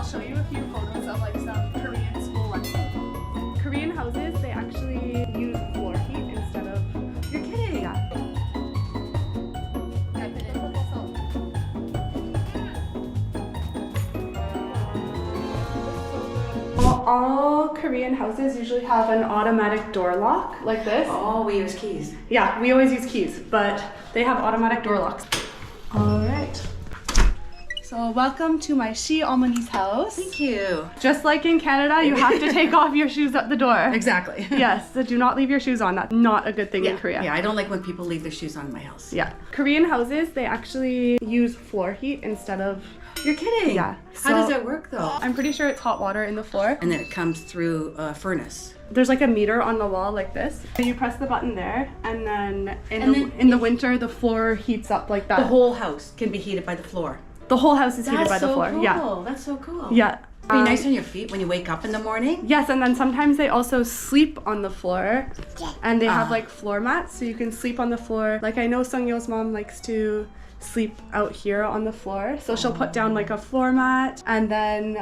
show you a few photos of like some Korean school lessons. Korean houses, they actually use floor heat instead of... You're kidding? Yeah. All Korean houses usually have an automatic door lock like this. Oh, we use keys. Yeah, we always use keys, but they have automatic door locks. All right. So welcome to my CLAB's house. Thank you. Just like in Canada, you have to take off your shoes at the door. Exactly. Yes, so do not leave your shoes on. That's not a good thing in Korea. Yeah, I don't like when people leave their shoes on in my house. Yeah. Korean houses, they actually use floor heat instead of... You're kidding? Yeah. How does that work though? I'm pretty sure it's hot water in the floor. And then it comes through a furnace. There's like a meter on the wall like this. You press the button there, and then in the winter, the floor heats up like that. The whole house can be heated by the floor. The whole house is heated by the floor. Cool. Yeah. That's so cool. Yeah. Be nice on your feet when you wake up in the morning. Yes, and then sometimes they also sleep on the floor, and they have like floor mats, so you can sleep on the floor. Like I know Sungyeo's mom likes to sleep out here on the floor, so she'll put down like a floor mat, and then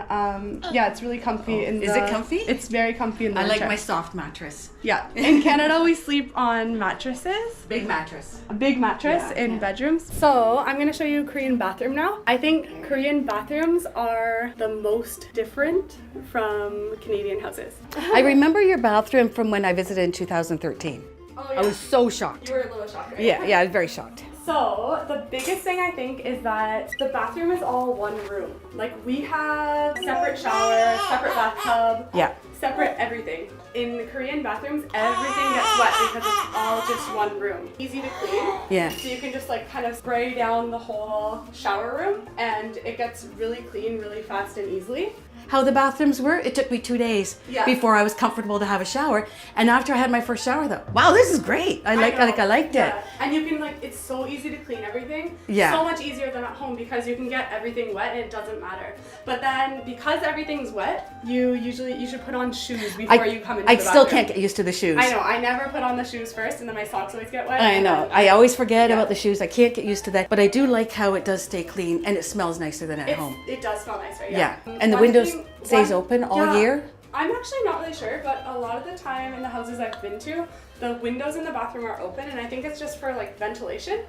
yeah, it's really comfy. Is it comfy? It's very comfy in the I winter. like my soft mattress. Yeah, in Canada we sleep on mattresses. Big mattress. A big mattress in bedrooms. So I'm gonna show you a Korean bathroom now. I think Korean bathrooms are the most different from Canadian houses. I remember your bathroom from when I visited in 2013. Oh, yeah. I was so shocked. You were a little shocked, right? Yeah, I was very shocked. So the biggest thing I think is that the bathroom is all one room. Like we have separate shower, separate bathtub, Yeah. separate everything. In the Korean bathrooms, everything gets wet because it's all just one room. Easy to clean. Yeah. So you can just like kind of spray down the whole shower room and it gets really clean really fast and easily. How the bathrooms were, it took me 2 days before I was comfortable to have a shower. And after I had my first shower, I thought, wow, this is great. I liked it. And you can it's so easy to clean everything. Yeah. So much easier than at home because you can get everything wet and it doesn't matter. But then because everything's wet, you should put on shoes before you come into the bathroom. I still can't get used to the shoes. I know. I never put on the shoes first, and then my socks always get wet. I know. I always forget about the shoes. I can't get used to that. But I do like how it does stay clean and it smells nicer than at home. It does smell nicer. Yeah. And the windows stays open all year? I'm actually not really sure, but a lot of the time in the houses I've been to, the windows in the bathroom are open, and I think it's just for like ventilation.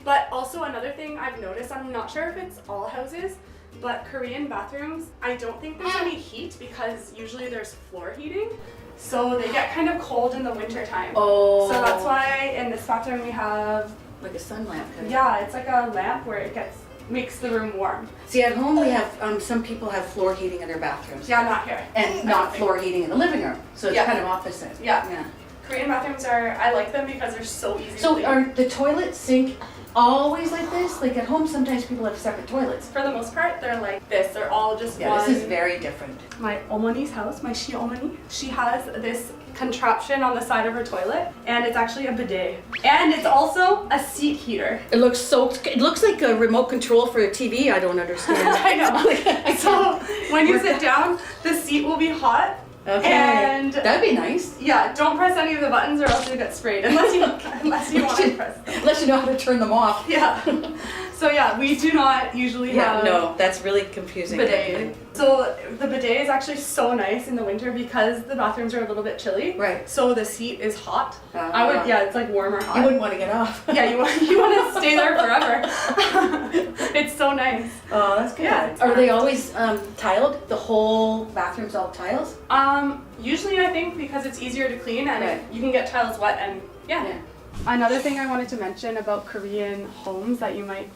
But also another thing I've noticed, I'm not sure if it's all houses, but Korean bathrooms, I don't think there's any heat because usually there's floor heating. So they get kind of cold in the winter time. Oh. So that's why in this bathroom we have... Like a sun lamp. Yeah, it's like a lamp where it makes the room warm. See, at home we have, some people have floor heating in their bathrooms. Yeah, not here. And not floor heating in the living room. So it's kind of opposite. Yeah. Korean bathrooms I like them because they're so easy to clean. So are the toilet sink always like this? Like at home sometimes people have separate toilets. For the most part, they're like this. They're all just one. This is very different. My 어머니's house, my 시어머니, she has this contraption on the side of her toilet, and it's actually a bidet. And it's also a seat heater. It looks like a remote control for a TV. I don't understand. I know. So when you sit down, the seat will be hot. Okay. And that'd be nice. Yeah, don't press any of the buttons or else you'll get sprayed. Unless you want to press them. Unless you know how to turn them off. Yeah. So yeah, we do not usually have... no, that's really confusing. Bidet. So the bidet is actually so nice in the winter because the bathrooms are a little bit chilly. Right. So the seat is hot. It's like warm or hot. You wouldn't want to get off. Yeah, you want to stay there forever. It's so nice. Oh, that's good. Yeah. Are they always tiled? The whole bathroom's all tiles? Usually I think because it's easier to clean and you can get tiles wet and yeah. Another thing I wanted to mention about Korean homes that you might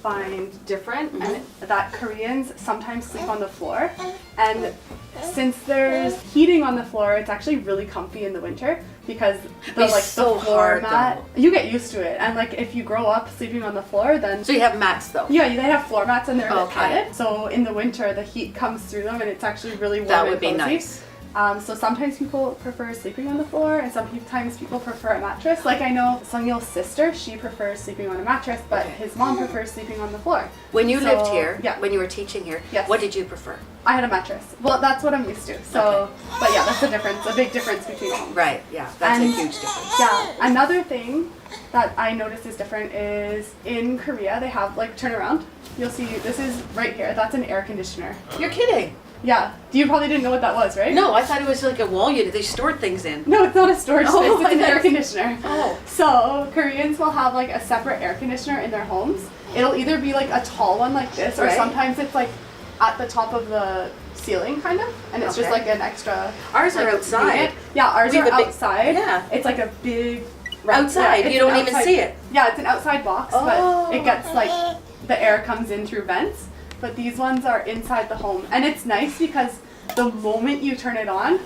find different and that Koreans sometimes sleep on the floor, and since there's heating on the floor, it's actually really comfy in the winter because the floor mat, you get used to it, and like if you grow up sleeping on the floor, then so you have mats though. Yeah, they have floor mats and they're padded, so in the winter the heat comes through them and it's actually really warm. That would and cozy. be nice. So sometimes people prefer sleeping on the floor, and sometimes people prefer a mattress. Like I know Sungyeo's sister, she prefers sleeping on a mattress, but his mom prefers sleeping on the floor. When you lived here, when you were teaching here, what did you prefer? I had a mattress. Well, that's what I'm used to. So, but yeah, that's the difference. A big difference between homes. Right. Yeah, that's a huge difference. Yeah. Another thing that I noticed is different is in Korea they have turn around. You'll see this is right here. That's an air conditioner. You're kidding. Yeah. You probably didn't know what that was, right? No, I thought it was like a wall unit they stored things in. No, it's not a storage space. Oh, It's an air conditioner. Oh. So Koreans will have like a separate air conditioner in their homes. It'll either be like a tall one like this, or Right. sometimes it's like at the top of the ceiling kind of, and it's just Okay. like an extra. Ours are like, outside. unit. Yeah, ours We are have a big- outside. yeah. It's like a big. Outside, it's you don't an even outside- see it. Yeah, it's an outside box, Oh. but it gets like the air comes in through vents. But these ones are inside the home, and it's nice because the moment you turn it on,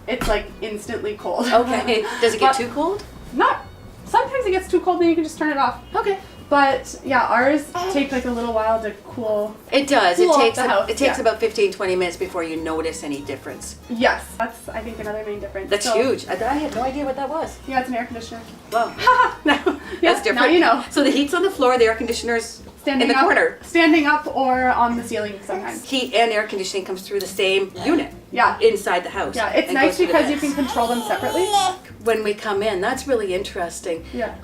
it's like instantly cold. Okay. Does it get But too cold? Not. Sometimes it gets too cold, then you can just turn it off. Okay. But yeah, ours take like a little while to cool. It does. Cool It off takes the house, it takes yeah. about 15-20 minutes before you notice any difference. Yes, that's I think another main difference. That's So, huge. I had no idea what that was. Yeah, it's an air conditioner. Wow. No, That's different. Now you know. So the heat's on the floor, the air conditioner's Standing in the up, corner. standing up, or on the ceiling sometimes. Heat and air conditioning comes through the same unit Yeah. inside the house. Yeah, it's and nice goes through the because you vents. can control them separately. When we come in, that's really interesting. Yeah.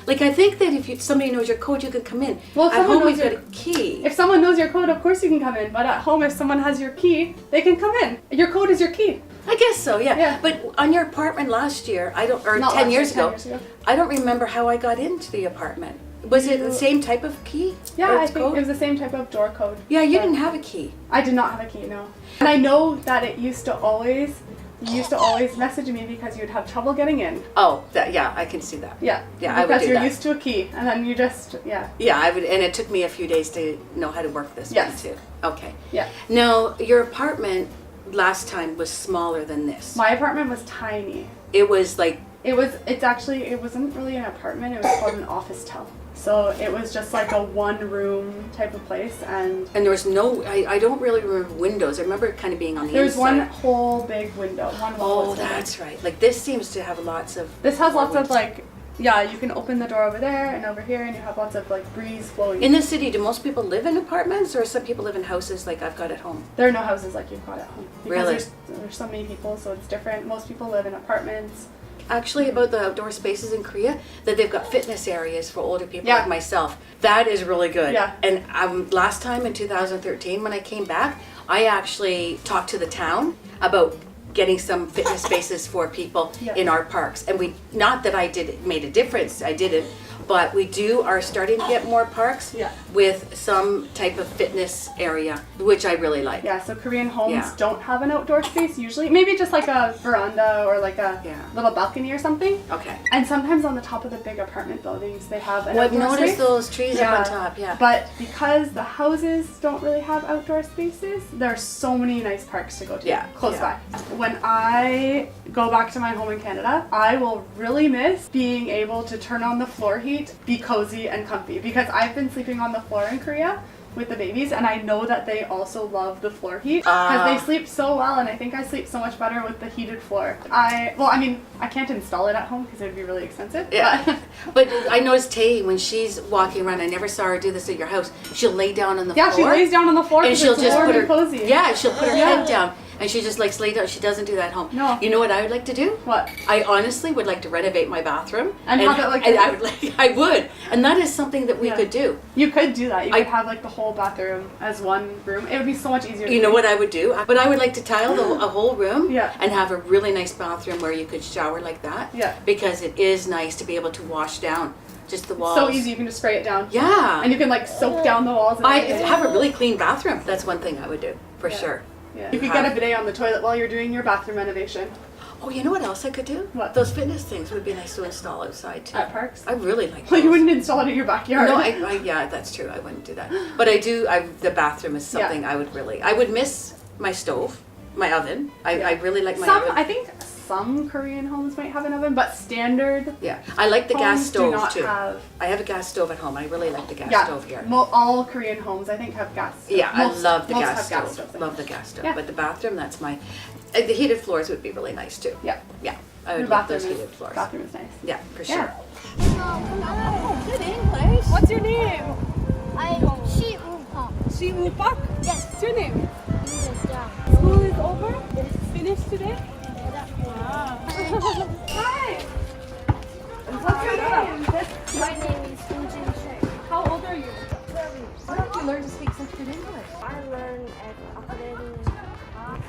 Like I think that if somebody knows your code, you can come in. Well, if at someone home, knows we've got your- a key. If someone knows your code, of course you can come in. But at home, if someone has your key, they can come in. Your code is your key. I guess so, yeah. Yeah. But on your apartment last year, or Not 10 last years year, ago, 10 years ago. I don't remember how I got into the apartment. Was it the same type of key? Yeah, Or I its think code? it was the same type of door code. Yeah, you But didn't have a key. I did not have a key, no. And I know that it used to always, you used to always message me because you'd have trouble getting in. Oh, yeah, I can see that. Yeah. Yeah, I would because do you're that. used to a key, and then you just, yeah. Yeah, I would, and it took me a few days to know how to work this Yes. one too. Okay. Yeah. Now, your apartment last time was smaller than this. My apartment was tiny. It was like, It wasn't really an apartment, it was called an office tel. So it was just like a one room type of place, and and there was no, I don't really remember windows. I remember it kind of being on the there's inside. one whole big window, one wall. Oh, is open. that's right. Like this seems to have lots of. This has lots of windows. like, yeah, you can open the door over there and over here, and you have lots of like breeze flowing. In the city, do most people live in apartments, or some people live in houses like I've got at home? There are no houses like you've got at home. Because Really? there's so many people, so it's different. Most people live in apartments. Actually, about the outdoor spaces in Korea, that they've got fitness areas for older people Yeah. like myself. That is really good. Yeah. And last time in 2013, when I came back, I actually talked to the town about getting some fitness spaces for people Yeah. in our parks. And we, not that I made a difference, I didn't, but we are starting to get more parks Yeah. with some type of fitness area, which I really like. Yeah, so Korean homes Yeah. don't have an outdoor space usually. Maybe just like a veranda or like a Yeah. little balcony or something. Okay. And sometimes on the top of the big apartment buildings, they have an Well, I've outdoor noticed space. those trees up on top, yeah. But because the houses don't really have outdoor spaces, there are so many nice parks to go to Yeah, close yeah. by. When I go back to my home in Canada, I will really miss being able to turn on the floor heat, be cozy and comfy, because I've been sleeping on the floor in Korea with the babies, and I know that they also love the floor heat because they sleep so well, and I think I sleep so much better with the heated floor. I can't install it at home because it would be really expensive. Yeah. But But I noticed Tay, when she's walking around, I never saw her do this at your house. She'll lay down on the yeah, floor. she lays down on the floor and because she'll it's just warm put her and cozy. Yeah, she'll put her Yeah. head down and she just likes lay down. She doesn't do that at home. No. You know what I would like to do? What? I honestly would like to renovate my bathroom And have it like and this? I would. And that is something that we Yeah. could do. You could do that. You could I- have like the whole bathroom as one room. It would be so much easier. You know what I would do? But I would like to tile a whole room Yeah. and have a really nice bathroom where you could shower like that. Yeah. Because it is nice to be able to wash down just the walls. So easy. You can just spray it down. Yeah. And you can like soak down the walls. And I everything. have a really clean bathroom. That's one thing I would do, for Yeah. sure. Yeah. You could get a bidet on the toilet while you're doing your bathroom renovation Oh, you know what else I could do? What? Those fitness things would be nice to install outside too. at parks. I really like Well, you those. wouldn't install it in your backyard. No, yeah, that's true. I wouldn't do that. But I do, the bathroom is something Yeah. I would miss my stove, my oven. I really like my Some, oven. I think some Korean homes might have an oven, but standard Yeah, I like the gas homes do stove not too. have. I have a gas stove at home. I really like the gas Yeah, stove here. all Korean homes I think have gas. Yeah, Most- I love the most gas have stove. gas stoves, I Love think. the gas stove. Yeah. But the bathroom, that's my. The heated floors would be really nice too. Yeah. Yeah, I Your would love those bathroom heated floors. bathroom is nice. Yeah, for Yeah. sure. Good English. What's your name? I'm 이유ㄷ. 이유ㄷ? Yes. What's your name? 이유ㄷ. School is over? Finished today? Wow. Hi. What's your name? My name is Jin Shay. How old are you? Very. How did you learn to speak such good English? I learned at academy.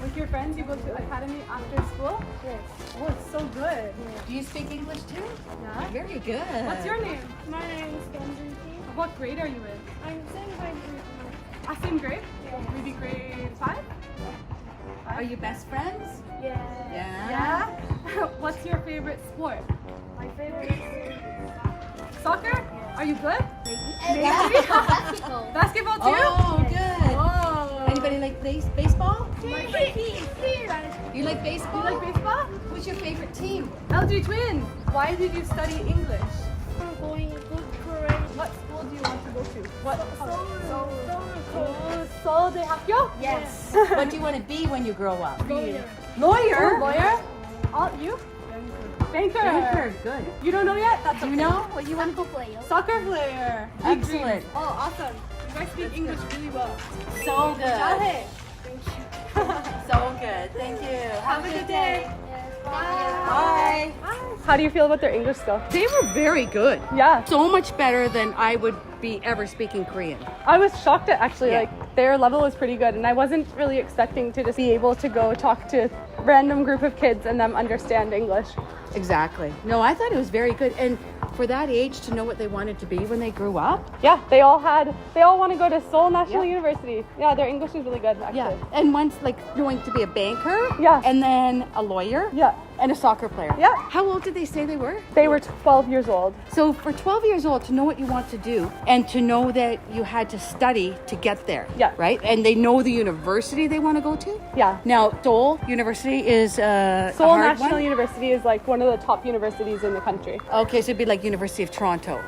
With your friends, you go to academy after school? Yes. Oh, it's so good. Do you speak English too? Yeah. Very good. What's your name? My name is Benjamin. What grade are you in? I'm saying my group. Same grade? Yeah. Maybe grade 5? Are you best friends? Yeah. Yeah? What's your favorite sport? My favorite is Soccer? Are you good? basketball. Basketball too? Oh, good. Whoa. Anybody like baseball? Here. You like baseball? You like baseball? Who's your favorite team? LG Twins. Why did you study English? I'm going to good Korean. What school do you want to go to? What? So, Seoul 대학교? yes. What do you want to be when you grow up? Lawyer. Lawyer? Lawyer? All you? Banker. Banker, good. You don't know yet? That's Do you okay. know what you want to Soccer player. Soccer player. Big Excellent. dreams. Oh, awesome. You guys speak English really well. So good. 잘해. So good. Thank you. Have a good day. Bye. How do you feel about their English skills? They were very good. Yeah. So much better than I would be ever speaking Korean. I was shocked at actually, Yeah. like, their level was pretty good, and I wasn't really expecting to just be able to go talk to a random group of kids and them understand English. Exactly. No, I thought it was very good. And for that age to know what they wanted to be when they grew up. Yeah, they all want to go to Seoul National Yeah. University. Yeah, their English is really good, actually. Yeah. And once like going to be a banker. Yeah. And then a lawyer. Yeah. And a soccer player. Yeah. How old did they say they were? They were 12 years old. So for 12 years old to know what you want to do and to know that you had to study to get there. Yeah. Right? And they know the university they want to go to. Yeah. Now, Seoul University is a Seoul hard National one? University is like one of the top universities in the country. Okay, so it'd be like University of Toronto.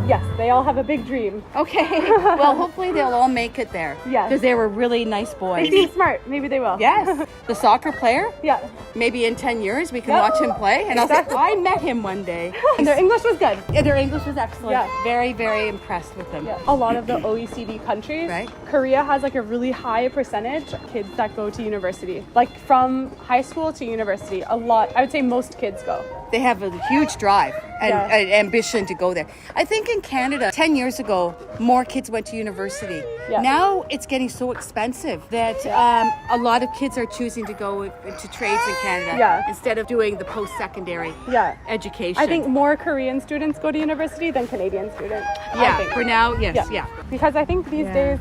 Yes, they all have a big dream. Okay. Well, hopefully they'll all make it there. Yes. Because they were really nice boys. They seem smart. Maybe they will. Yes. The soccer player, Yeah. maybe in 10 years we can Yep. watch him play. And I'll say, Exactly. I met him one day. And their English was good. Yeah, their English was excellent. Yeah. Very, very impressed with them. Yeah. A lot of the OECD countries, Right. Korea has like a really high percentage of kids that go to university. Like from high school to university, a lot. I would say most kids go. They have a huge drive and Yeah. an ambition to go there. I think in Canada, 10 years ago, more kids went to university. Yeah. Now it's getting so expensive that a lot of kids are choosing to go into trades in Canada Yeah. instead of doing the post-secondary Yeah. education. I think more Korean students go to university than Canadian students. I yeah, think. for now, yes, yeah. Because I think these Yeah. days,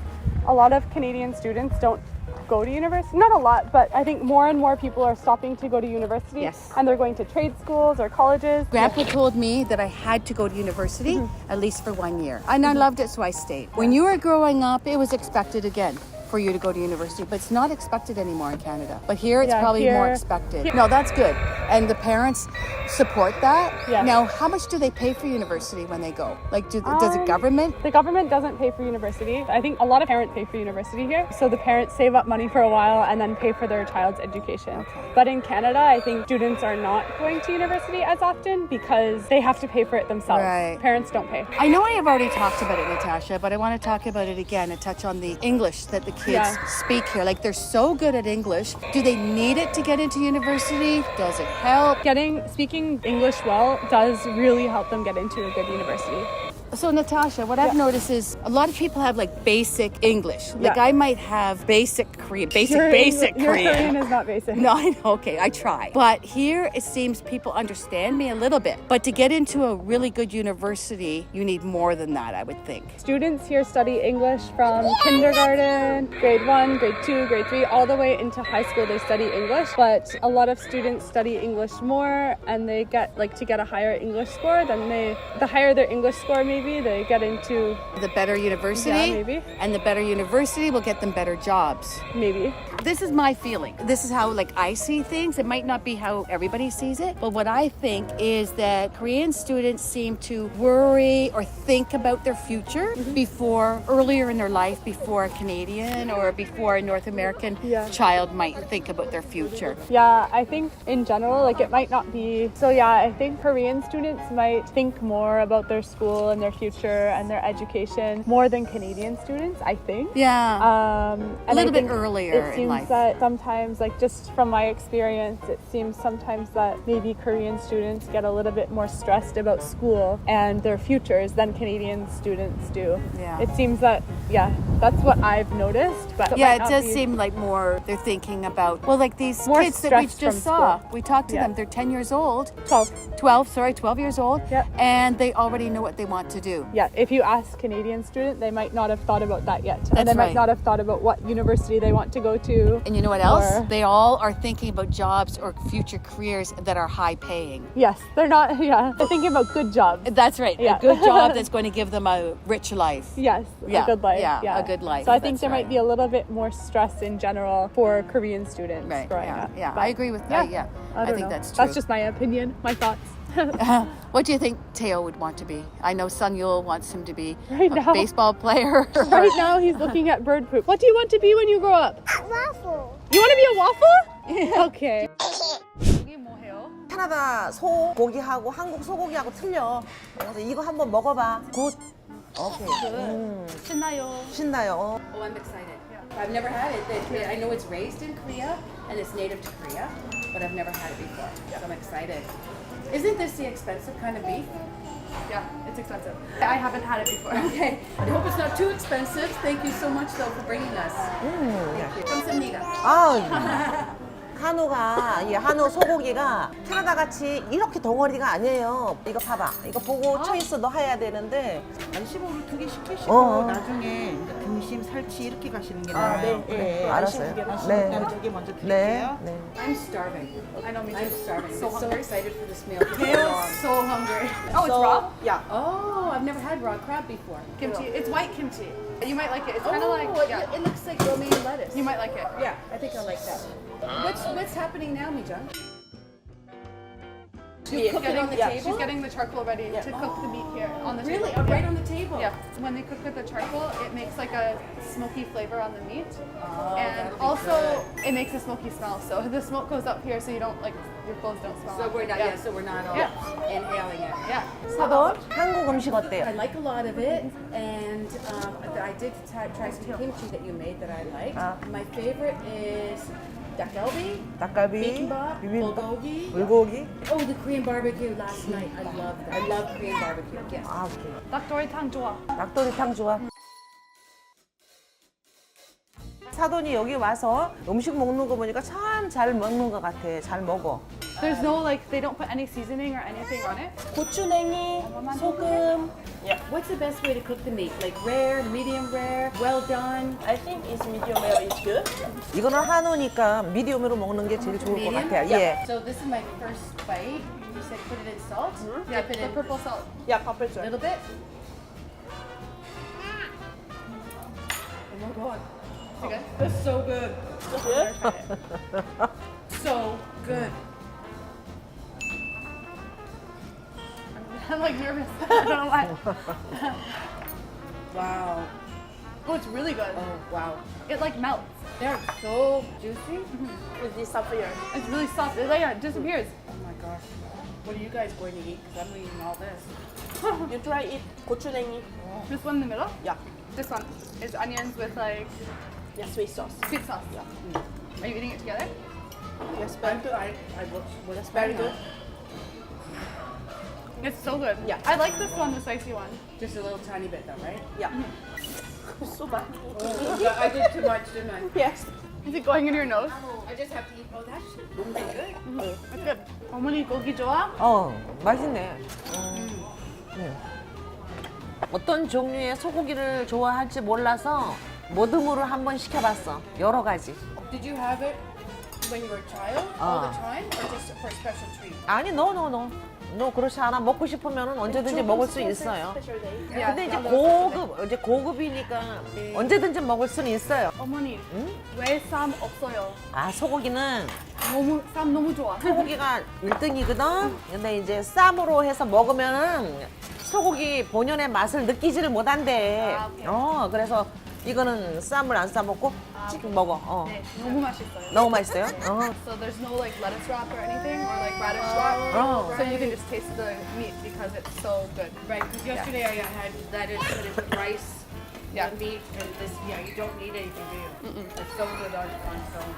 a lot of Canadian students don't go to university. Not a lot, but I think more and more people are stopping to go to university. Yes. And they're going to trade schools or colleges. Grandpa told me that I had to go to university Mm-hmm. at least for 1 year. And I loved it, so I stayed. When you were growing up, it was expected again for you to go to university, but it's not expected anymore in Canada. But here, it's Yeah, probably more here- expected. No, that's good. And the parents support that. Yeah. Now, how much do they pay for university when they go? Like, does the government? The government doesn't pay for university. I think a lot of parents pay for university here. So the parents save up money for a while and then pay for their child's education. But in Canada, I think students are not going to university as often because they have to pay for it themselves. Right. Parents don't pay. I know I have already talked about it, Natasha, but I want to talk about it again and touch on the English that the kids Yeah. speak here. Like, they're so good at English. Do they need it to get into university? Does it help? Speaking English well does really help them get into a good university. So, Natasha, what I've noticed is a lot of people have like basic English. Like, Yeah. I might have basic Korean, basic Your Korean. Korean is not basic. No, I know. Okay, I try. But here it seems people understand me a little bit. But to get into a really good university, you need more than that, I would think. Students here study English from kindergarten, grade 1, grade 2, grade 3, all the way into high school. They study English, but a lot of students study English more, and they get to get a higher English score. The higher their English score, maybe they get into The better university, Yeah, maybe. and the better university will get them better jobs. maybe. This is my feeling. This is how I see things. It might not be how everybody sees it, but what I think is that Korean students seem to worry or think about their future before earlier in their life, before a Canadian or before a North American Yeah. child might think about their future. Yeah, I think in general, it might not be. So yeah, I think Korean students might think more about their school and their their future and their education more than Canadian students, I think. Yeah. A A little bit earlier It in seems life. that sometimes, like just from my experience, it seems sometimes that maybe Korean students get a little bit more stressed about school and their futures than Canadian students do. Yeah. It seems that, yeah, that's what I've noticed. But Yeah, might it not does be- seem like more they're thinking about, well, like these More kids that we stress just from saw. school. We talked to Yeah. them. They're 10 years old. 12. 12 years old. Yep. And they already know what they want to do. Yeah, if you ask Canadian student, they might not have thought about that yet. That's and they right. might not have thought about what university they want to go to. And you know what else? Or- They all are thinking about jobs or future careers that are high paying. Yes, they're not, yeah, they're thinking about good jobs. That's right. Yeah. A good job that's going to give them a rich life. Yes, Yeah, a good life. yeah, a good life. So I think That's there might right. be a little bit more stress in general for Korean students Right. growing Yeah. up. Yeah. But I agree with that. Yeah. I don't think know. that's true. That's just my opinion, my thoughts. What do you think Teo would want to be? I know Sun Yul wants him to be Right a now. baseball player. Right now he's looking at bird poop. What do you want to be when you grow up? Waffle. You want to be a waffle? Okay. 이게 뭐예요? 캐나다 소고기하고 한국 소고기하고 틀려. 그래서 이거 한번 먹어봐. 굿. 오케이. 신나요. 신나요. Oh, I'm excited. I've never had it. I know it's raised in Korea and it's native to Korea, but I've never had it before. So I'm excited. Isn't this the expensive kind of beef? Yeah, it's expensive. I haven't had it before. Okay. I hope it's not too expensive. Thank you so much, though, for bringing us. 감사합니다. 아, 한우가 이 한우 소고기가 캐나다 같이 이렇게 덩어리가 아니에요. 이거 봐봐. 이거 보고 초이스 너 해야 되는데. 안 15를 2개 시키시고 어. 나중에 이제 등심, 살치 이렇게 가시는 게 아, 나아요. 네, 네, 알았어요. 네. 네. 저게 먼저 네. 드릴게요. 네. I'm starving. I know me I'm too. starving. So I'm so hungry. excited for this meal. So hungry. Oh, it's raw? Yeah. Oh, I've never had raw crab before. Kimchi. It's white kimchi. You might like it. It's kind of like, yeah. it looks like romaine lettuce. You might like it. Yeah, I think I like that. What's happening now, Mijang? You cook it on the She's table? getting the charcoal ready to cook the meat here on the Really? table. Oh, right on the table? Yeah. When they cook with the charcoal, it makes like a smoky flavor on the meat. And that'll be also, it makes a smoky smell. So the smoke goes up here so you don't, like, your clothes don't smell. So we're not, yeah. so we're not all Yeah. inhaling it. Yeah. 사돈 한국 음식 I 어때요? like a lot of it, and I did try some kimchi that you made that I liked. My favorite is 닭갈비, 닭갈비, bibimbap, 비빔밥, bulgogi. 불고기. Oh, the Korean barbecue last night. I love that. I love Korean barbecue. Yes. 아, 오케이. 닭도리탕 좋아. 닭도리탕 좋아. 사돈이 여기 와서 음식 먹는 거 보니까 참 잘 먹는 것 같아. 잘 먹어. There's no, like, they don't put any seasoning or anything on it. 고추냉이, 소금. What's the best way to cook the meat? Like rare, medium rare, well done? I think it's medium well is good. 이거는 한우니까 미디움으로 먹는 게 제일 좋을 것 같아요. 예. So this is my first bite. You said put it in salt. Yeah, Dip it the in purple salt. Yeah, pepper a little bit. Oh my god. Is it good? It's so good. Good. So good. I'm like nervous. I don't know why. Wow. Oh, it's really good. Oh wow. It like melts. They're so juicy. It disappear. It's really soft. It, like, yeah, it disappears. Oh my gosh. What are you guys going to eat? Because I'm eating all this. You try it gochujang. This one in the middle. Yeah. This one is onions with like Yeah, sweet sauce. sweet sauce. Are you eating it together? Yes, very good. What's Very good. It's so good. Yeah. I like this one, the spicy one. Just a little tiny bit though, right? Yeah. So bad. I did too much, didn't I? Yes. Is it going in your nose? I just have to eat. Oh, that should be good. It's good. 어머니 고기 좋아? 맛있네. 어떤 종류의 소고기를 좋아할지 몰라서 모듬으로 한번 시켜봤어. 여러 가지. Did you have it when you were a child all the time, or just for a special treat? 아니, no. 그렇지 않아. 먹고 싶으면 언제든지 먹을 수 있어요. Special day. Yeah. 근데 이제 고급이니까 언제든지 먹을 수는 있어요. 어머니 왜 쌈 없어요? 아, 소고기는 쌈 너무 좋아. 소고기가 1등이거든. 근데 이제 쌈으로 해서 먹으면은 소고기 본연의 맛을 느끼지를 못한대. 아, 오케이. 그래서 이거는 쌈을 안 싸 먹고 찍 먹어. 네, 너무 맛있어요. 너무 맛있어요. So there's no like lettuce wrap or anything or like radish wrap. Oh. So you can just taste the meat because it's so good. Right, because yesterday I had lettuce, but it's rice, Yeah. meat, and this, you don't need anything, do you? It's so good on its own.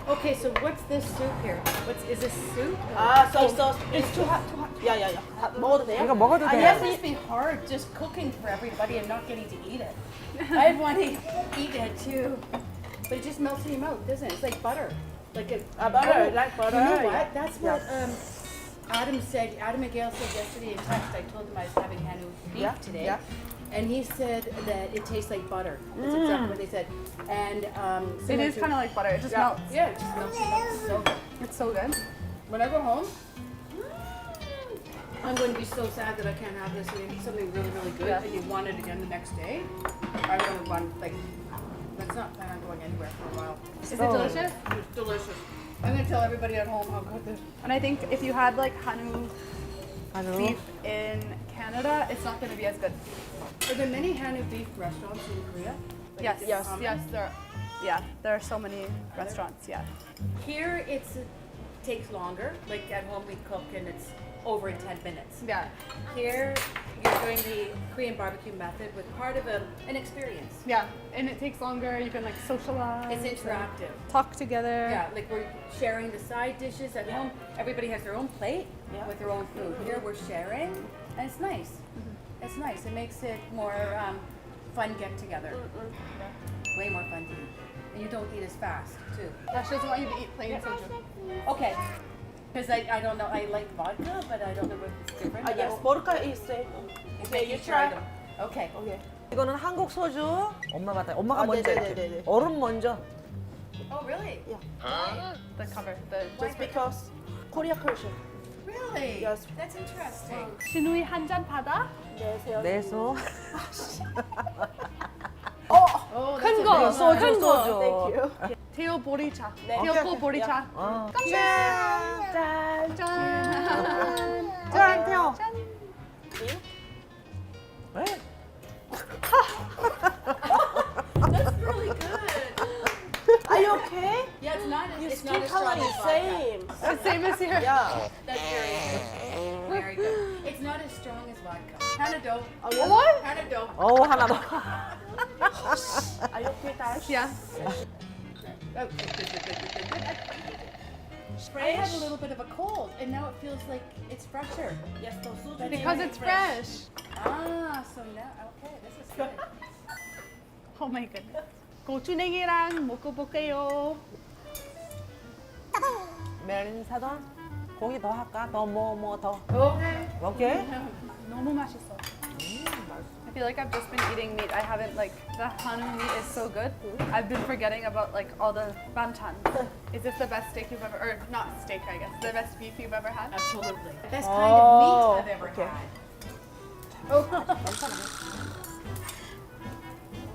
Okay, so what's this soup here? Is this soup? 아, soy sauce. It's too hot, too hot. 야, 야, 야. 먹어도 돼요? 이거 먹어도 I 돼. guess must be hard just cooking for everybody and not getting to eat it. I want to eat it too. But it just melts in your mouth, doesn't it? It's like butter. Like a butter, like butter, You know what? yeah. That's what Adam said. Adam and Gail said yesterday in text. I told them I was having Hanu beef Yeah, today. yeah. And he said that it tastes like butter. That's exactly what they said. And It is kind of like butter. It just melts. yeah, it just melts in your mouth. It's so good. It's so good. When I go home, I'm going to be so sad that I can't have this. And eat something really, really good, Yeah. and you want it again the next day. I'm going to run like. Let's not plan on going anywhere for a while. Is it delicious? It's delicious. I'm going to tell everybody at home how good this. And I think if you had like Hanu 한우. beef in Canada, it's not going to be as good. Are there many Hanu beef restaurants in Korea? Like, Yes, is it yes, common? yes. There are so many restaurants. Yeah. Here it takes longer. Like at home we cook and it's over in 10 minutes. Yeah. Here you're doing the Korean barbecue method with part of an experience. Yeah. And it takes longer. You can like socialize. It's and interactive. Talk together. Yeah, like we're sharing the side dishes at home. Everybody has their own plate Yeah. with their own food. Here we're sharing, and it's nice. It's nice. It makes it more fun get together. Way more fun to eat, and you don't eat as fast too. Dash doesn't want you to eat plain soju. Okay, because I don't know. I like vodka, but I don't know if it's different. 아, yes. 모르카 is Okay, Okay, you you try try. them. Okay. Okay. 이거는 한국 소주. 엄마가 아, 먼저 네네네네. 이렇게. 어른 먼저. Oh, really? The cover. The Just because Korea culture. Really? Yes. That's interesting. 신우이 한 잔 받아? 안녕하세요. 내소. Oh, that's 큰 a 거. big 소주 큰 거. 소주. Thank you. 태호 보리차. 네. 태호 보리차. 어. 짠. 짠 태워. 네? That's really good. Are you okay? Yeah, it's not. Your It's skin not as color strong is as vodka. same. Same as here. Yeah. That's very good. Very good. It's not as strong as vodka. Canada. What? Canada. 어우 하나 더. Are you okay, Tash? Yeah. Oh, good. I had a little bit of a cold, and now it feels like it's fresher. Yes, so soju. Because it's fresh. Ah, so now okay, this is good. Oh my goodness. 고추냉이랑 먹어볼게요. 메린 사돈 고기 더 할까? 더 뭐 더. Okay. 오케이. 너무 맛있어. I feel like I've just been eating meat. I haven't like the Hanu meat is so good. I've been forgetting about like all the banchan. Is this the best steak you've ever, or not steak? I guess the best beef you've ever had. Absolutely. Best kind of meat I've ever okay. had.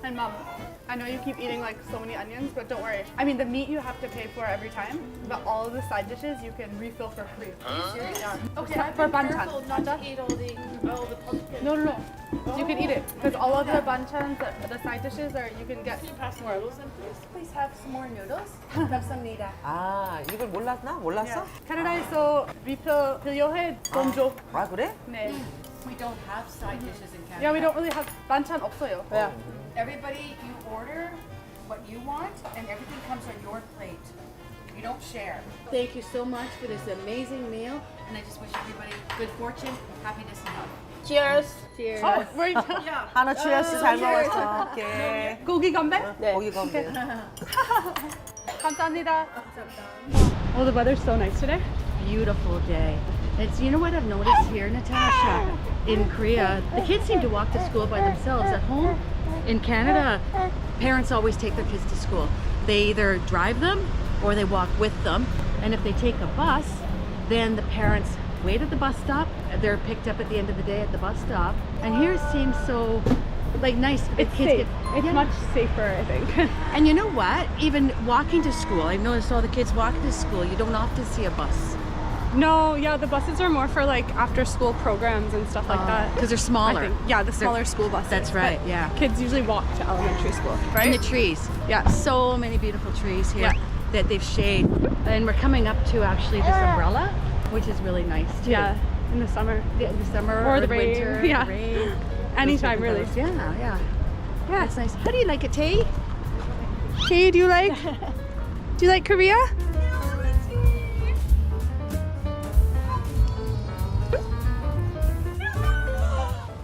And mom, I know you keep eating like so many onions, but don't worry. I mean, the meat you have to pay for every time, but all of the side dishes you can refill for free. Yeah. Okay, I've For been banchan. careful not to eat all the pumpkin. No. You can eat it because all of the banchans, the side dishes, are you can get. Pass more noodles in, please. Please have some more noodles. 감사합니다. 아 이걸 몰랐나? 몰랐어? 캐나다에서 리필 필요해 돈 줘. 아 그래? 네. We don't have side dishes in Canada. Yeah, we don't really have 반찬 없어요. Yeah. Everybody, you order what you want, and everything comes on your plate. You don't share. Thank you so much for this amazing meal, and I just wish everybody good fortune, happiness, and health. Cheers. Cheers. Wait. 한우 치얼스 잘 먹었어. 오케이. 고기 건배? 네. 고기 건배. 감사합니다. Oh, the weather's so nice today. Beautiful day. It's, you know what I've noticed here, Natasha? In Korea, the kids seem to walk to school by themselves. At home, in Canada, parents always take their kids to school. They either drive them or they walk with them. And if they take a bus, then the parents wait at the bus stop. They're picked up at the end of the day at the bus stop. And here it seems so like nice. It's kids safe. It's much safer, I think. And you know what? Even walking to school, I've noticed all the kids walking to school, you don't often see a bus. No, yeah, the buses are more for like after school programs and stuff like that. Because they're I smaller. think. Yeah, the smaller school buses. That's right, but yeah. Kids usually walk to elementary school, right? And the trees. Yeah. So many beautiful trees here Yeah. that they've shade. And we're coming up to actually this umbrella, which is really nice too. Yeah, in the summer. Yeah, in the summer Or the winter. rain. Yeah. The rain. Anytime, Those really. things. Yeah, yeah. Yeah. That's nice. How do you like it, Tay? Hey, do you like Korea?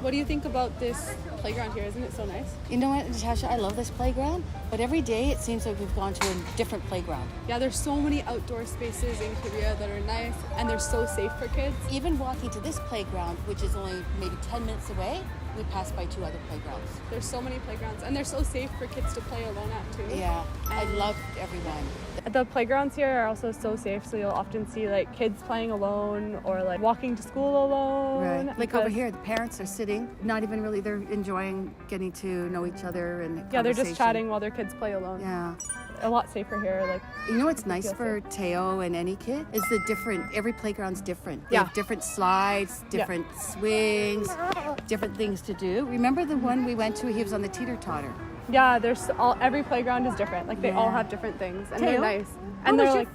What do you think about this playground here? Isn't it so nice? You know what, Natasha, I love this playground, but every day it seems like we've gone to a different playground. Yeah, there's so many outdoor spaces in Korea that are nice and they're so safe for kids. Even walking to this playground, which is only maybe 10 minutes away, we pass by 2 other playgrounds. There's so many playgrounds and they're so safe for kids to play alone at too. Yeah, I love everyone. The playgrounds here are also so safe, so you'll often see like kids playing alone or like walking to school alone. Like over because- here, the parents are sitting, not even really, they're enjoying getting to know each other and Yeah, they're just conversation. chatting while their kids play alone. Yeah. A lot safer here. Like, You know what's nice feel for Teo and any kid is the different, every playground's different. They Yeah. have different slides, different swings, different things to do. Remember the one we went to, he was on the teeter-totter. yeah, every playground is different. Like they all Yeah. have different things and Teo, they're nice. how And they're was like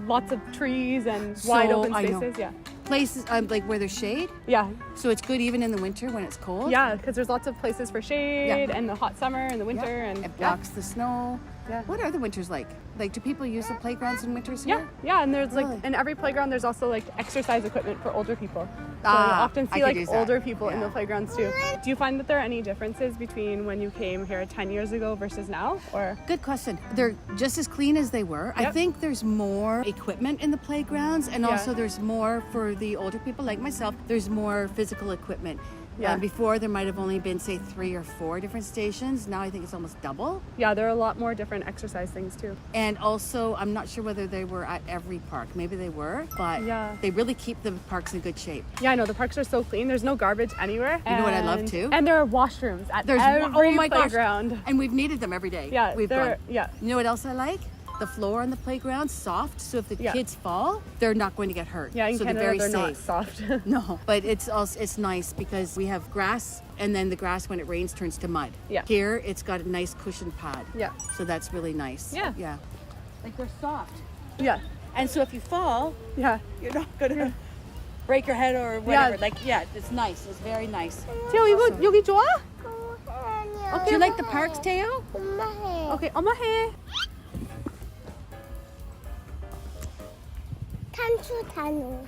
lots of trees and wide So, open I know. spaces. Yeah. Places like where there's shade, Yeah. so it's good even in the winter when it's cold. Yeah, because there's lots of places for shade Yeah. and the hot summer and the winter and It blocks the snow. Yeah. What are the winters like? Like, do people use the playgrounds in winters Yeah, here? yeah, and there's like Really? in every playground there's also like exercise equipment for older people. So Ah, you often I see could like use that. older people in Yeah. the playgrounds too. Do you find that there are any differences between when you came here 10 years ago versus now? Or Good question. They're just as clean as they were. I Yep. think there's more equipment in the playgrounds, and Yeah. also there's more for the older people like myself. There's more physical equipment. Yeah. Before there might have only been say 3 or 4 different stations. Now I think it's almost double. yeah, there are a lot more different exercise things too. And also, I'm not sure whether they were at every park. Maybe they were, but Yeah. they really keep the parks in good shape. Yeah, I know the parks are so clean. There's no garbage anywhere. You know what I love And- too? And there are washrooms at There's every oh my playground. gosh, and we've needed them every day. Yeah, we've they're- gone. yeah. You know what else I like? The floor on the playground soft, so if the Yeah. kids fall, they're not going to get hurt. Yeah, in so Canada they're very they're not safe. soft. No, but it's also it's nice because we have grass, and then the grass when it rains turns to mud. Yeah. Here it's got a nice cushioned pad. Yeah. So that's really nice. Yeah. Yeah. Like they're soft, yeah, and so if you fall, yeah. you're not gonna break your head or whatever. Yeah. Like it's nice. It's very nice. 태호 이거 여기 좋아? Do you like the parks, Teo? 오케이, 엄마 해. 탄수.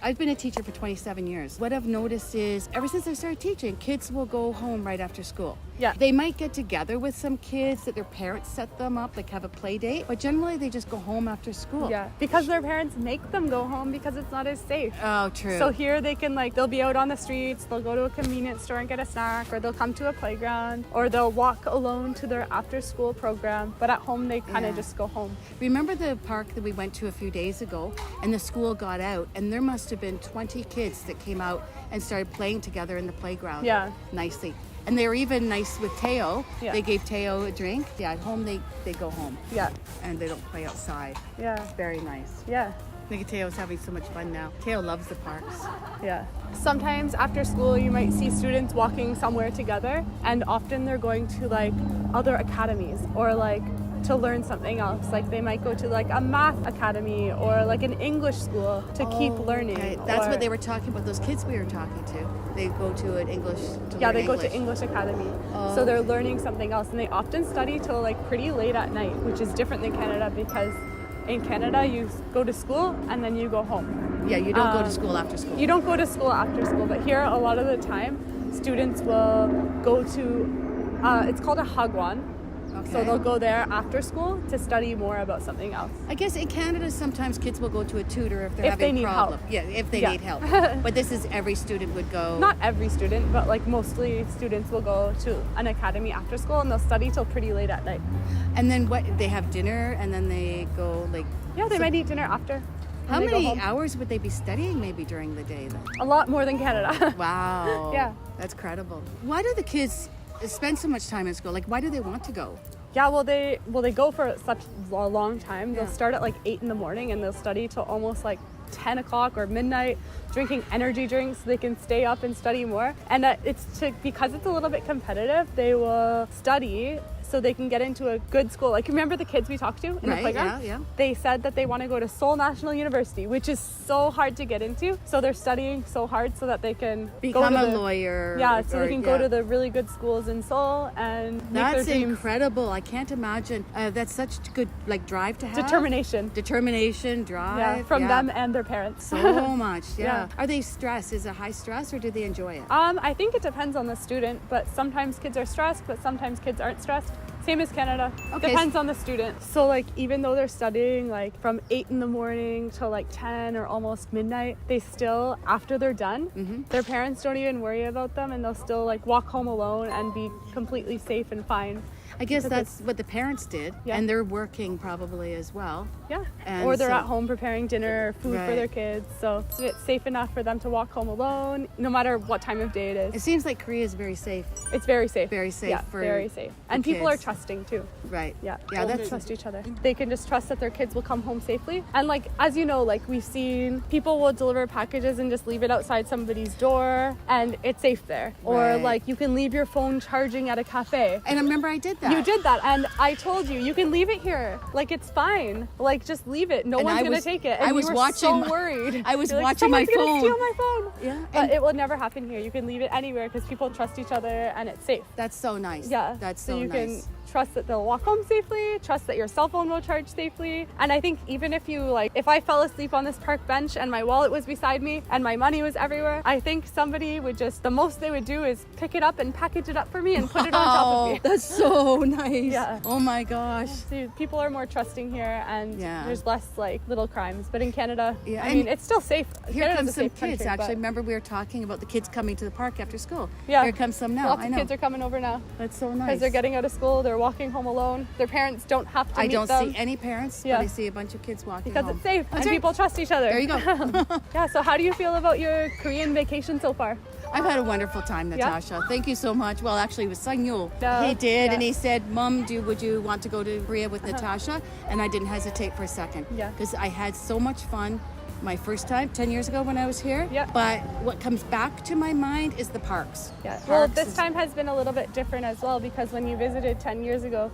I've been a teacher for 27 years. What I've noticed is ever since I started teaching, kids will go home right after school. Yeah. They might get together with some kids that their parents set them up, like have a play date, but generally they just go home after school. Yeah, because their parents make them go home because it's not as safe. Oh, true. So here they can they'll be out on the streets, they'll go to a convenience store and get a snack, or they'll come to a playground, or they'll walk alone to their after school program, but at home they kind of Yeah. just go home. Remember the park that we went to a few days ago and the school got out and there must have been 20 kids that came out and started playing together in the playground. Yeah. Nicely. And they were even nice with Teo. Yeah. They gave Teo a drink. Yeah, at home they go home Yeah, and they don't play outside. yeah, Very nice. yeah. Look at Teo's having so much fun now. Teo loves the parks. Yeah. Sometimes after school, you might see students walking somewhere together, and often they're going to like other academies or like to learn something else. Like they might go to like a math academy or like an English school to keep learning. Okay, that's or- what they were talking about. Those kids we were talking to, they go to an English. To Yeah, learn they go to English. English academy. Oh, So they're okay. learning something else, and they often study till like pretty late at night, which is different than Canada because in Canada you go to school and then you go home. Yeah, you don't go to Um, school after school. You don't go to school after school, but here a lot of the time students will go to it's called a hagwon. So Okay. they'll go there after school to study more about something else. I guess in Canada, sometimes kids will go to a tutor if they're If having they need help. problem. Yeah, if they Yeah. need help. But this is every student would go. Not every student, but like mostly students will go to an academy after school and they'll study till pretty late at night. And then what? They have dinner and then they go like. Yeah, they so might eat dinner after. How and they go many home. hours would they be studying maybe during the day then? A lot more than Canada. Wow. Yeah. That's credible. Why do the kids spend so much time in school? Like, why do they want to go? Yeah, well they go for such a long time. They'll Yeah. start at like 8 in the morning and they'll study till almost like 10 o'clock or midnight drinking energy drinks so they can stay up and study more. And because it's a little bit competitive, they will study so they can get into a good school. Like, remember the kids we talked to in the playground? Yeah. They said that they want to go to Seoul National University, which is so hard to get into. So they're studying so hard so that they can Become go to a lawyer. Yeah, so they can go yeah. to the really good schools in Seoul and make That's their dreams. incredible. I can't imagine. That's such good like drive to have. Determination. Determination, drive. Yeah, from them and their parents. So much, yeah. Yeah. Are they stressed? Is it high stress or do they enjoy it? I think it depends on the student, but sometimes kids are stressed, but sometimes kids aren't stressed. Same as Canada. Okay. Depends on the student. So like even though they're studying like from 8 in the morning till like 10 or almost midnight, they still, after they're done, their parents don't even worry about them and they'll still like walk home alone and be completely safe and fine. I guess Because that's what the parents did, Yeah. and they're working probably as well. Yeah. And Or they're so- at home preparing dinner or food for Right. their kids. So it's safe enough for them to walk home alone, no matter what time of day it It is. seems like Korea is very safe. It's very safe. Very safe Yeah, for very safe. And the people are kids. trusting too. Right. Yeah, Yeah, they that's trust each other. They can just trust that their kids will come home safely. And like, as you know, like we've seen people will deliver packages and just leave it outside somebody's door and it's safe there. Or Right. like you can leave your phone charging at a cafe. And I remember I did that. You did that, and I told you can leave it here. Like it's fine. Like just leave it. No And one's I gonna was- take it. I And was you were watching so my- worried. I was You're like, watching my "Someone's phone." gonna steal my phone. Yeah. But it will never happen here. You can leave it anywhere because people trust each other and it's safe. That's so nice. Yeah. That's so so you nice. can trust that they'll walk home safely, trust that your cell phone will charge safely. And I think even if you like, if I fell asleep on this park bench and my wallet was beside me and my money was everywhere, I think somebody would just, the most they would do is pick it up and package it up for me and put it on top of me. That's so nice. Yeah. Oh my gosh. So people are more trusting here and Yeah. there's less like little crimes. But in Canada, Yeah, I mean, and it's still safe. Here Canada's comes a some safe kids. country, Actually, but remember we were talking about the kids coming to the park after school. Yeah. Here comes some now. lots I of know. kids are coming over now That's so nice. because they're getting out of school, they're walking home alone. Their parents don't have to I meet don't them see any parents, Yeah. but I see a bunch of kids walking because home. it's safe That's and right. people trust each other. There you go. Yeah, so how do you feel about your Korean vacation so far? I've had a wonderful time, Natasha. Thank you so much. Well, actually, it was Sung-Yul. No, He did, and yeah. he said, Mom, would you want to go to Korea with Natasha? And I didn't hesitate for a second. Yeah. Because I had so much fun my first time, 10 years ago when I was here. Yeah. But what comes back to my mind is the parks. Yeah. Well, Parks this is- time has been a little bit different as well because when you visited 10 years ago,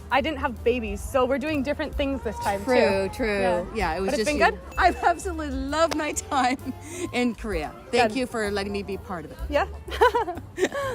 I didn't have babies, so we're doing different things this time too. True. Yeah, it was But it's just been you. good? I've absolutely loved my time in Korea. Thank Good. you for letting me be part of it. Yeah.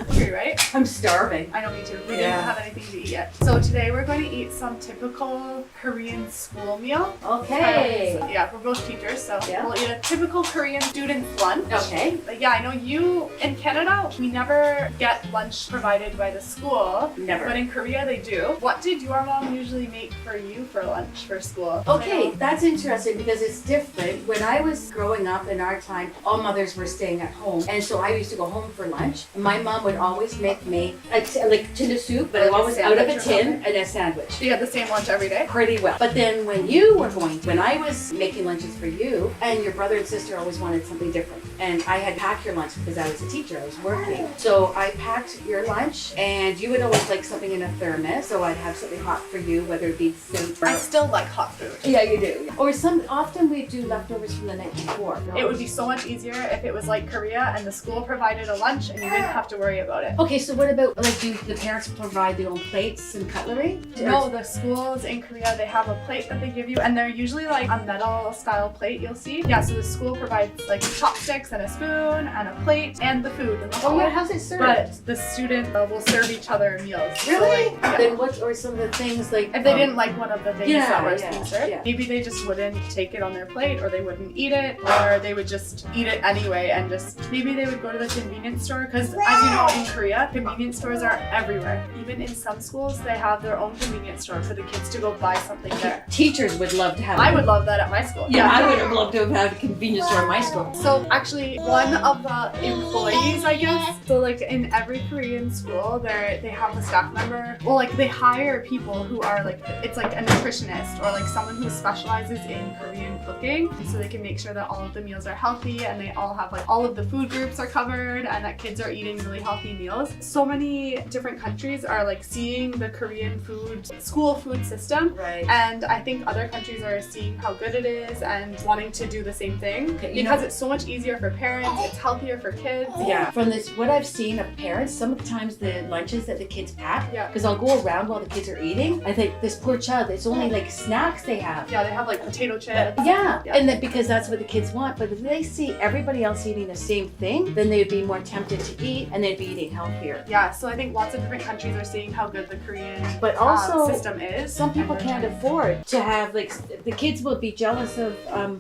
Hungry, right? I'm starving. I know, me too. We Yeah. didn't have anything to eat yet. So today we're going to eat some typical Korean school meal. Okay. Yeah, we're both teachers, so Yeah. we'll eat a typical Korean student's lunch. Okay. But yeah, I know you, in Canada, we never get lunch provided by the school. Never. But in Korea, they do. What did your mom usually make for you for lunch for school? Okay, that's interesting because it's different. When I was growing up in our time, all mothers were staying at home. And so I used to go home for lunch. My mom would always make me like tuna soup, but Like a always out of a sandwich or tin something? and a sandwich. So you had the same lunch every day? Pretty well. But then when you were going, when I was making lunches for you, and your brother and sister always wanted something different. And I had packed your lunch because I was a teacher, I was working. So I packed your lunch and you would always like something in a thermos. So I'd have something hot for you, whether it be soup or... I still like hot food. Yeah, you do. Or often we do leftovers from the night before. It would be so much easier if it was like Korea and the school provided a lunch and you didn't have to worry about it. Okay, so what about, like, do the parents provide their own plates and cutlery? No, the schools in Korea, they have a plate that they give you and they're usually like a metal style plate you'll see. Yeah, so the school provides like chopsticks and a spoon and a plate and the food in the Oh bowl. yeah, how's it served? But the student will serve each other meals. So, Really? like, yeah. Then what are some of the things like... If they didn't like one of the things Yeah, that were yeah, being served, yeah. maybe they just wouldn't take it on their plate or they wouldn't eat it or they would just eat it anyway and just maybe they would go to the convenience store because as you know in Korea, convenience stores are everywhere. Even in some schools, they have their own convenience store for the kids to go buy something there. Teachers would love to have I would love that at my school. Yeah, I would have loved to have had a convenience store in my school. So actually, one of the employees, I guess, so like in every Korean school, they have a staff member. Well, like they hire people who are like, it's like a nutritionist or like someone who specializes in Korean cooking, so they can make sure that all of the meals are healthy and they all have like all of the food groups are covered and that kids are eating really healthy meals. So many different countries are like seeing the Korean food, school food system, Right. and I think other countries are seeing how good it is and wanting to do the same thing Okay, you because know- it's so much easier for parents, it's healthier for kids. Yeah, from this, what I've seen of parents, sometimes the lunches that the kids pack, Yeah. because I'll go around while the kids are eating, I think this poor child, it's only like snacks they have. Yeah, they have like potato chips. Yeah, Yeah. and then because that's what the kids want, but if they see everybody else eating the same thing, then they'd be more tempted to eat and they'd be eating healthier. Yeah, so I think lots of different countries are seeing how good the Korean But also, system is. some people And they're can't afford to have, like, the kids will be jealous of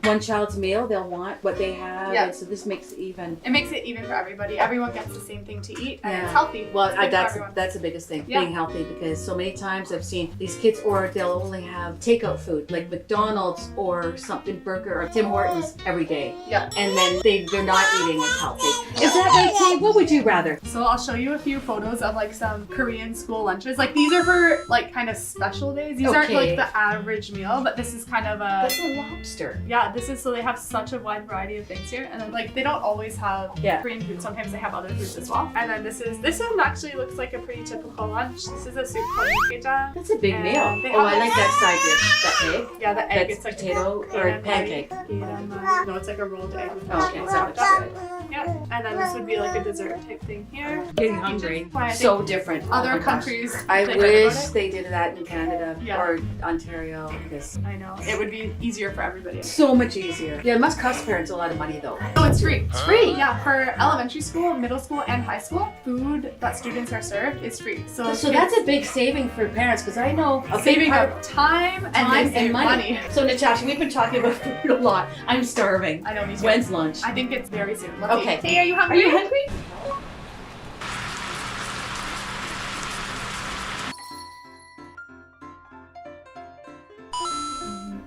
one child's meal, they'll want what they have, Yeah. and so this makes it even. It makes it even for everybody. Everyone gets the same thing to eat, and Yeah. it's healthy. Well, It's good for that's everyone. the biggest thing, Yeah. being healthy, because so many times I've seen these kids, or they'll only have takeout food, like McDonald's or something, burger or Tim Hortons every day. Yeah. And then they're not eating as healthy. Is that right, Tay? What would you rather? So I'll show you a few photos of like some Korean school lunches. Like these are for like kind of special days. These aren't Okay. like the average meal, but this is kind of a That's a lobster. yeah. This is so they have such a wide variety of things here, and then like they don't always have Yeah. Korean food. Sometimes they have other foods as well. And then this one actually looks like a pretty typical lunch. This is a soup called ikejang. That's a big And meal. they Oh, have I like that side dish, that egg. Yeah, the egg. That's It's like potato or keramari. pancake. Keramari. No, it's like a rolled egg. with Oh, okay, cheese so on it's top. good. Yeah, and then this would be like a dessert type thing here. Getting hungry. Why I think So different. Oh other my gosh. countries. I they heard wish about it. they did that in Canada Yeah. or Ontario, because I know it would be easier for everybody. so much easier. Yeah, it must cost parents a lot of money though. Oh, it's free. It's free. Yeah, for elementary school, middle school, and high school, food that students are served is free. So That's a big saving for parents, because I know a big saving part of time and time they save and money. So Natasha, we've been talking about food a lot. I'm starving. I know, me too. When's lunch? I think it's very soon. Let's Okay. see. Hey, are you Are hungry? you hungry?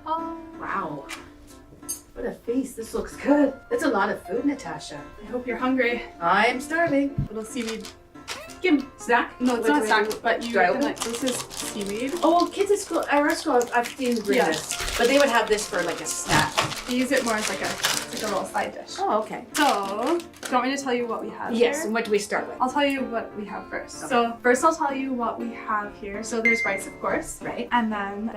Oh, Wow. What a feast. This looks good. That's a lot of food, Natasha. I hope you're hungry. I'm starving. Little seaweed. Kim, Snack? no, it's not a snack, but you Dry can, open? like, this is seaweed. Oh, kids at school, at our school, I've seen bring Yeah. this. But they would have this for like a snack. They use it more as like a little side dish. Oh, okay. So, do you want me to tell you what we have Yes, here? and what do we start with? I'll tell you what we have first. Okay. So first I'll tell you what we have here. So there's rice, of course. Right. And then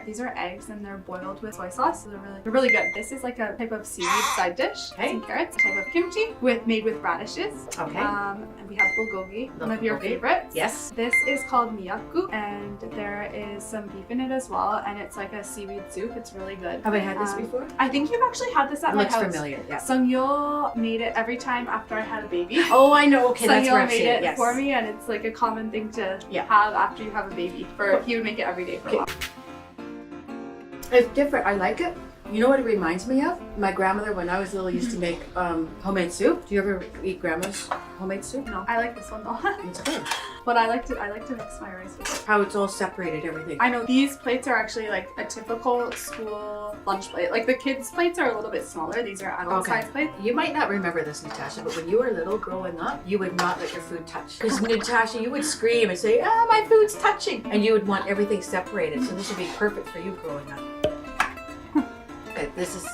these are eggs and they're boiled with soy sauce. So they're really good. This is like a type of seaweed side dish. Okay. Some carrots, a type of kimchi made with radishes. Okay. And we have bulgogi, one of your bulgogi. favorites. Yes. This is called miyaku, and there is some beef in it as well, and it's like a seaweed soup. It's really good. Have I had this Um, before? I think you've actually had this at It my looks house. familiar, yeah. Sungyo made it every time after I had a baby. Oh, I know. Okay, that's Sungyo where I've made seen it it. Yes. for me, and it's like a common thing to Yeah. have after you have a baby. He would make it every day for a while. It's different. I like it. You know what it reminds me of? My grandmother, when I was little, used to make homemade soup. Do you ever eat grandma's homemade soup? No, I like this one though. It's good. But I like to mix my rice with it. How it's all separated, everything. I know these plates are actually like a typical school lunch plate. Like the kids' plates are a little bit smaller. These are adult Okay. size plates. You might not remember this, Natasha, but when you were little growing up, you would not let your food touch. Because Natasha, you would scream and say, "Ah, my food's touching," and you would want everything separated. So this would be perfect for you growing up. Okay, this is.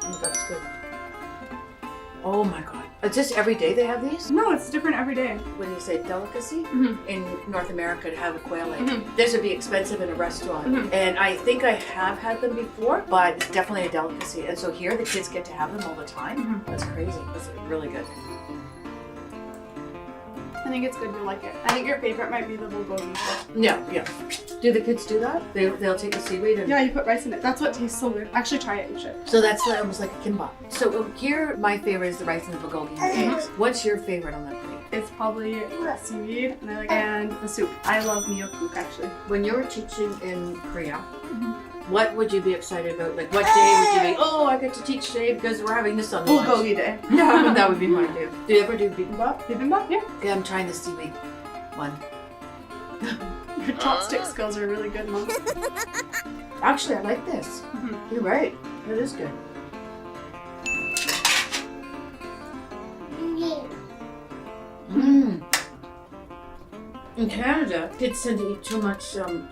Oh, that's good. Oh my God! Just every day they have these. No, it's different every day. When you say delicacy Mhm. in North America to have a quail egg, Mhm. this would be expensive in a restaurant. Mhm. And I think I have had them before, but it's definitely a delicacy. And so here the kids get to have them all the time. Mhm. That's crazy. That's really good. I think it's good. You like it. I think your favorite might be the bulgogi. Yeah, yeah. Do the kids do that? They'll take the seaweed and. Yeah, you put rice in it. That's what tastes so good. Actually, try it. You should. So that's almost like a kimbap. So here, my favorite is the rice and the bulgogi and the eggs. What's your favorite on that plate? It's probably seaweed, and I like and the soup. I love miyeokguk actually. When you were teaching in Korea, what would you be excited about? Like, what day would you be? Oh, I get to teach today because we're having this on the lunch." Bulgogi day. Yeah, that would be mine too. Do you ever do bibimbap? Bibimbap? Yeah. Okay, I'm trying the seaweed one. Your chopstick skills are really good, Mom. Actually, I like this. Mhm. You're right. It is good. In Canada, kids tend to eat too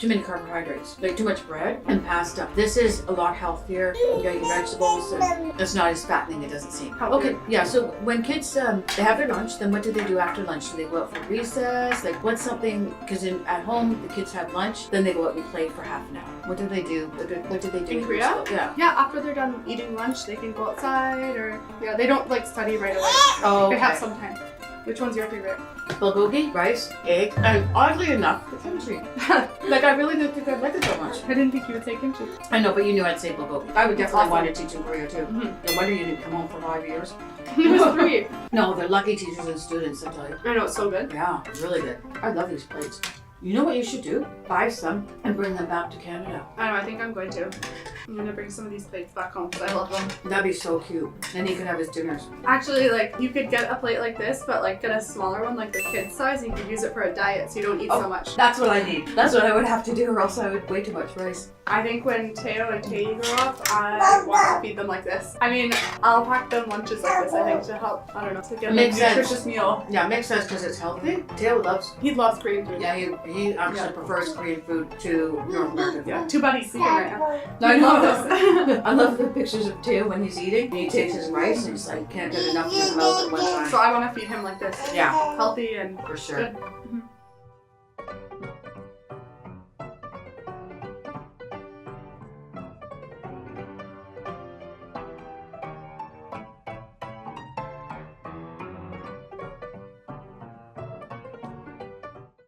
many carbohydrates, like too much bread and pasta. This is a lot healthier. You got your vegetables, and it's not as fattening, it doesn't seem. Okay, yeah, so when kids, they have their lunch, then what do they do after lunch? Do they go out for recess? Like, what's something, because at home, the kids have lunch, then they go out and play for half an hour. What do they do? What do they do? In Korea? Yeah. Yeah, after they're done eating lunch, they can go outside or, yeah, they don't like study right away. Oh, They have okay. some time. Which one's your favorite? Bulgogi, rice, egg, and oddly enough, the kimchi. Like, I really didn't think I'd like it so much. I didn't think you would say kimchi. I know, but you knew I'd say bulgogi. I would definitely Awesome. want to teach in Korea too. No wonder you didn't come home for 5 years. It was 3. No, they're lucky teachers and students, I tell you. I know, it's so good. Yeah, really good. I love these plates. You know what you should do? Buy some and bring them back to Canada. I know, I think I'm going to. I'm going to bring some of these plates back home because I love them. That'd be so cute. Then he could have his dinners. Actually, like, you could get a plate like this, but like get a smaller one, like the kid's size, and you could use it for a diet so you don't eat so much. That's what I need. That's what I would have to do, or else I would way too much rice. I think when Teo and Tei grow up, I want to feed them like this. I mean, I'll pack them lunches like this, I think, to help, I don't know, to get them a Makes sense. nutritious meal. Yeah, makes sense because it's healthy. Teo loves. He loves Korean food. Yeah, he actually prefers Korean food to North American. Yeah, two buddies sleeping right now. I love this. I love the pictures of Teo when he's eating. He takes his rice and he's like, can't get enough in his mouth at one time. So I want to feed him like this. Yeah, Healthy and for sure. good.